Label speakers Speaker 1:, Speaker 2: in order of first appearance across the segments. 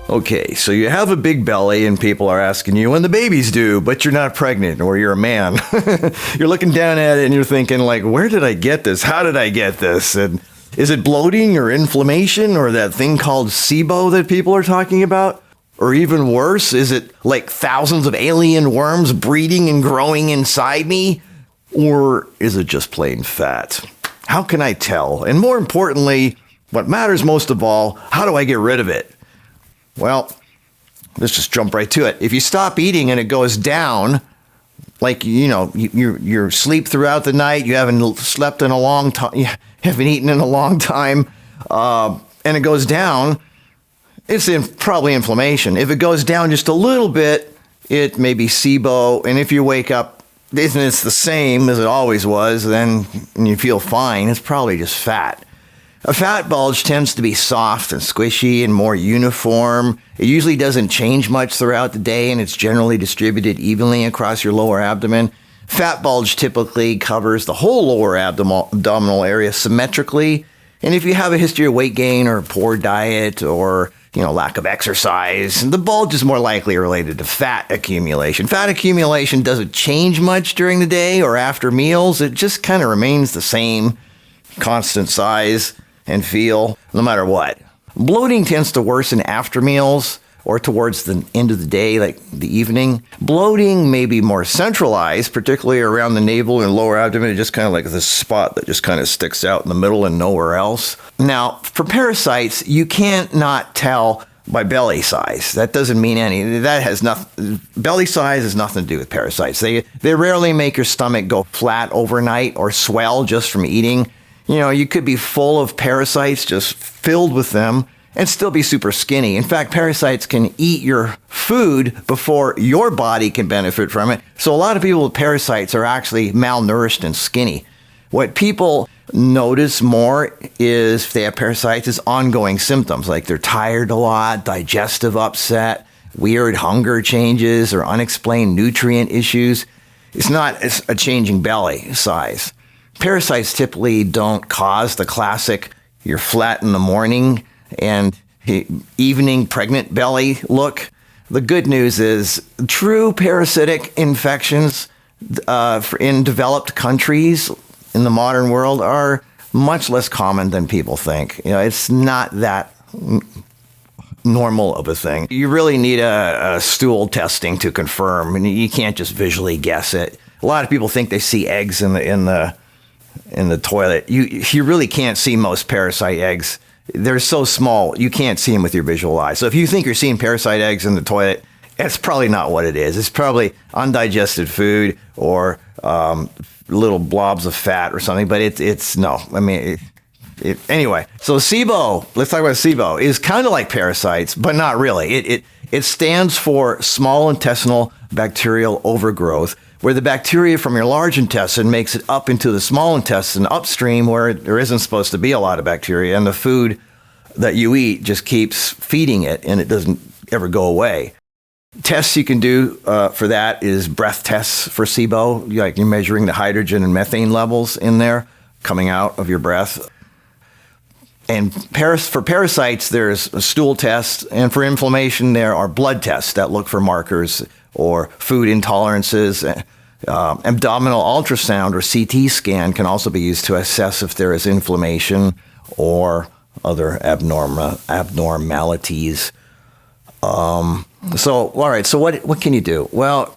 Speaker 1: Okay, so you have a big belly and people are asking you when the baby's due, but you're not pregnant or you're a man. You're looking down at it and you're thinking like, where did I get this? How did I get this? And is it bloating or inflammation or that thing called SIBO that people are talking about? Or even worse, is it like thousands of alien worms breeding and growing inside me? Or is it just plain fat? How can I tell? And more importantly, what matters most of all, how do I get rid of it? Well, let's just jump right to it. If you stop eating and it goes down, like, you sleep throughout the night, you haven't slept in a long time, you haven't eaten in a long time, and it goes down, it's probably inflammation. If it goes down just a little bit, it may be SIBO, and if you wake up, isn't it the same as it always was, then you feel fine, it's probably just fat. A fat bulge tends to be soft and squishy and more uniform. It usually doesn't change much throughout the day, and it's generally distributed evenly across your lower abdomen. Fat bulge typically covers the whole lower abdominal area symmetrically. And if you have a history of weight gain or poor diet or lack of exercise, the bulge is more likely related to fat accumulation. Fat accumulation doesn't change much during the day or after meals. It just kind of remains the same, constant size and feel, no matter what. Bloating tends to worsen after meals or towards the end of the day, like the evening. Bloating may be more centralized, particularly around the navel and lower abdomen. It's just kind of like this spot that just kind of sticks out in the middle and nowhere else. Now, for parasites, you can't not tell by belly size. That doesn't mean any. That has nothing. Belly size has nothing to do with parasites. They rarely make your stomach go flat overnight or swell just from eating. You could be full of parasites, just filled with them, and still be super skinny. In fact, parasites can eat your food before your body can benefit from it. So a lot of people with parasites are actually malnourished and skinny. What people notice more is, if they have parasites, is ongoing symptoms, like they're tired a lot, digestive upset, weird hunger changes, or unexplained nutrient issues. It's not a changing belly size. Parasites typically don't cause the classic you're flat in the morning and evening pregnant belly look. The good news is true parasitic infections in developed countries in the modern world are much less common than people think. It's not that normal of a thing. You really need a stool testing to confirm, and you can't just visually guess it. A lot of people think they see eggs in the toilet. You really can't see most parasite eggs. They're so small, you can't see them with your visual eye. So if you think you're seeing parasite eggs in the toilet, that's probably not what it is. It's probably undigested food or little blobs of fat or something, but it's no. I mean, anyway. So SIBO, let's talk about SIBO, is kind of like parasites, but not really. It stands for small intestinal bacterial overgrowth, where the bacteria from your large intestine makes it up into the small intestine upstream, where there isn't supposed to be a lot of bacteria, and the food that you eat just keeps feeding it, and it doesn't ever go away. Tests you can do for that is breath tests for SIBO, like you're measuring the hydrogen and methane levels in there coming out of your breath. And for parasites, there's a stool test, and for inflammation, there are blood tests that look for markers or food intolerances. Abdominal ultrasound or CT scan can also be used to assess if there is inflammation or other abnormalities. All right, so what can you do? Well,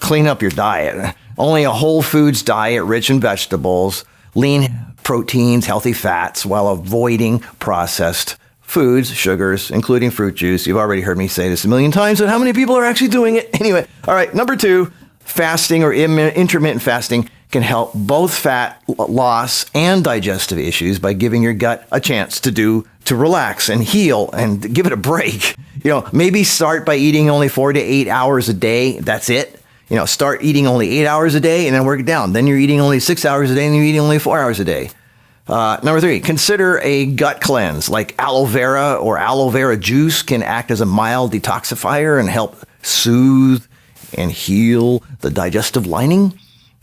Speaker 1: clean up your diet. Only a whole foods diet rich in vegetables, lean proteins, healthy fats, while avoiding processed foods, sugars, including fruit juice. You've already heard me say this a million times, but how many people are actually doing it? Anyway, all right, number 2, fasting or intermittent fasting can help both fat loss and digestive issues by giving your gut a chance to relax and heal and give it a break. Maybe start by eating only 4 to 8 hours a day. That's it. Start eating only 8 hours a day and then work it down. Then you're eating only 6 hours a day and you're eating only 4 hours a day. Number 3, consider a gut cleanse like aloe vera or aloe vera juice can act as a mild detoxifier and help soothe and heal the digestive lining.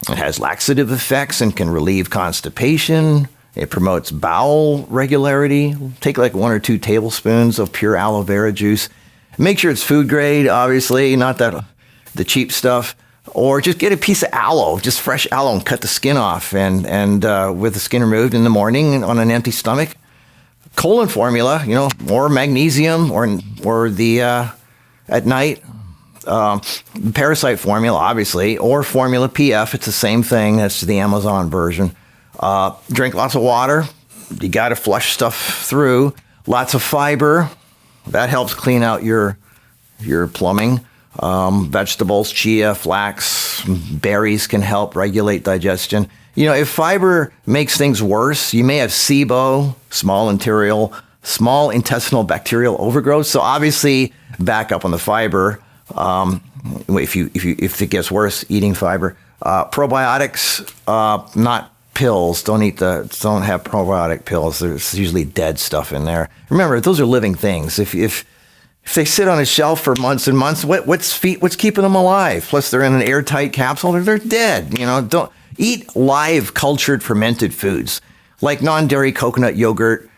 Speaker 1: It has laxative effects and can relieve constipation. It promotes bowel regularity. Take like 1 or 2 tablespoons of pure aloe vera juice Make sure it's food grade, obviously, not the cheap stuff. Or just get a piece of aloe, just fresh aloe, and cut the skin off, and with the skin removed in the morning on an empty stomach. Colon formula, or magnesium, or the at night. Parasite formula, obviously, or formula PF. It's the same thing. That's the Amazon version. Drink lots of water. You got to flush stuff through. Lots of fiber. That helps clean out your plumbing. Vegetables, chia, flax, berries can help regulate digestion. If fiber makes things worse, you may have SIBO, small intestinal bacterial overgrowth. So obviously, back up on the fiber. If it gets worse, eating fiber. Probiotics, not pills. Don't have probiotic pills. There's usually dead stuff in there. Remember, those are living things. If they sit on a shelf for months and months, what's keeping them alive? Plus, they're in an airtight capsule. They're dead. Don't eat live, cultured, fermented foods like non-dairy coconut yogurt.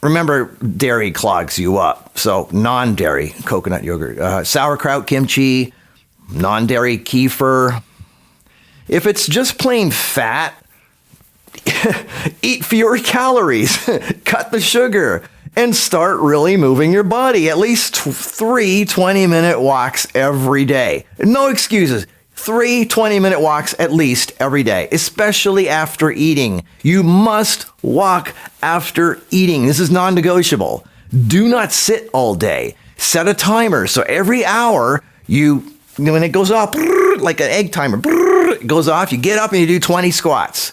Speaker 1: Remember, dairy clogs you up. So non-dairy coconut yogurt, sauerkraut, kimchi, non-dairy kefir. If it's just plain fat, eat fewer calories, cut the sugar, and start really moving your body. At least 3 20-minute walks every day. No excuses. 3 20-minute walks at least every day, especially after eating. You must walk after eating. This is non-negotiable. Do not sit all day. Set a timer. So every hour, when it goes off, like an egg timer, it goes off, you get up and you do 20 squats.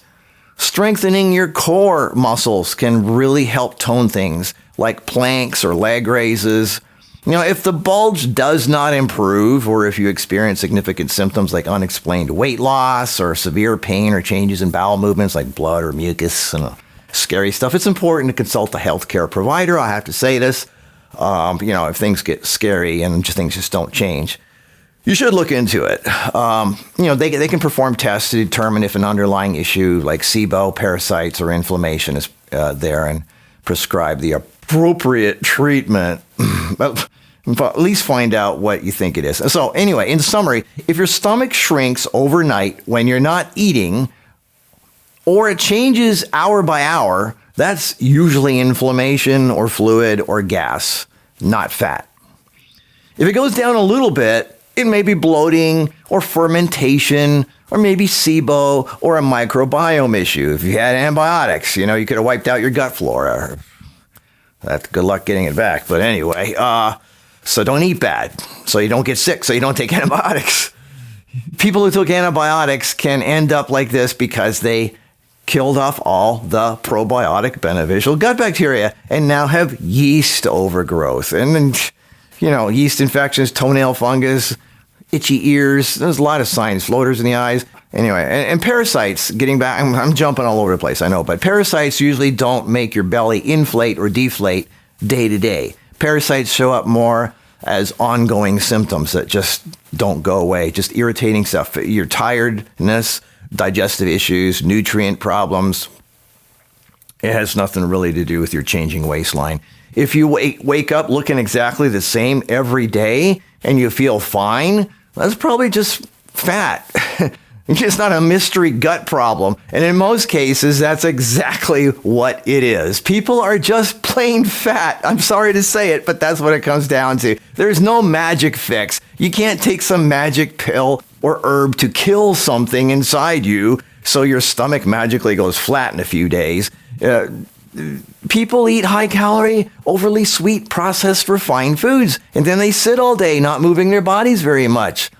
Speaker 1: Strengthening your core muscles can really help tone things like planks or leg raises. If the bulge does not improve, or if you experience significant symptoms like unexplained weight loss or severe pain or changes in bowel movements like blood or mucus and scary stuff, it's important to consult a healthcare provider. I have to say this. If things get scary and things just don't change, you should look into it. They can perform tests to determine if an underlying issue like SIBO, parasites, or inflammation is there, and prescribe the appropriate treatment. But at least find out what you think it is. So anyway, in summary, if your stomach shrinks overnight when you're not eating, or it changes hour by hour, that's usually inflammation or fluid or gas, not fat. If it goes down a little bit, it may be bloating or fermentation or maybe SIBO or a microbiome issue. If you had antibiotics, you could have wiped out your gut flora. That's good luck getting it back. But anyway, so don't eat bad, so you don't get sick, so you don't take antibiotics. People who took antibiotics can end up like this because they killed off all the probiotic beneficial gut bacteria and now have yeast overgrowth. And then, yeast infections, toenail fungus, itchy ears. There's a lot of signs, floaters in the eyes. Anyway, and parasites, getting back, I'm jumping all over the place, I know, but parasites usually don't make your belly inflate or deflate day to day. Parasites show up more as ongoing symptoms that just don't go away, just irritating stuff. Your tiredness, digestive issues, nutrient problems. It has nothing really to do with your changing waistline. If you wake up looking exactly the same every day and you feel fine, that's probably just fat. It's not a mystery gut problem. And in most cases, that's exactly what it is. People are just plain fat. I'm sorry to say it, but that's what it comes down to. There's no magic fix. You can't take some magic pill or herb to kill something inside you so your stomach magically goes flat in a few days. People eat high-calorie, overly sweet, processed, refined foods, and then they sit all day not moving their bodies very much.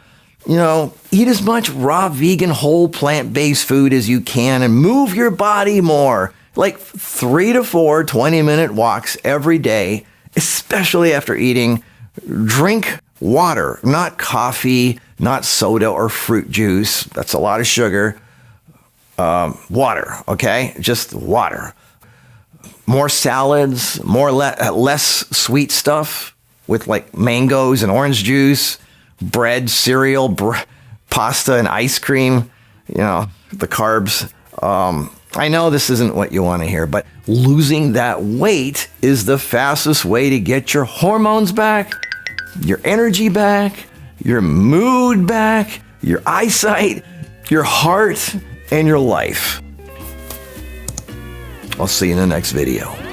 Speaker 1: Eat as much raw, vegan, whole, plant-based food as you can and move your body more. Like 3 to 4 20-minute walks every day, especially after eating. Drink water, not coffee, not soda or fruit juice. That's a lot of sugar. Water, okay? Just water. More salads, less sweet stuff with like mangoes and orange juice, bread, cereal, pasta and ice cream, the carbs. I know this isn't what you want to hear, but losing that weight is the fastest way to get your hormones back your energy back, your mood back, your eyesight, your heart, and your life. I'll see you in the next video.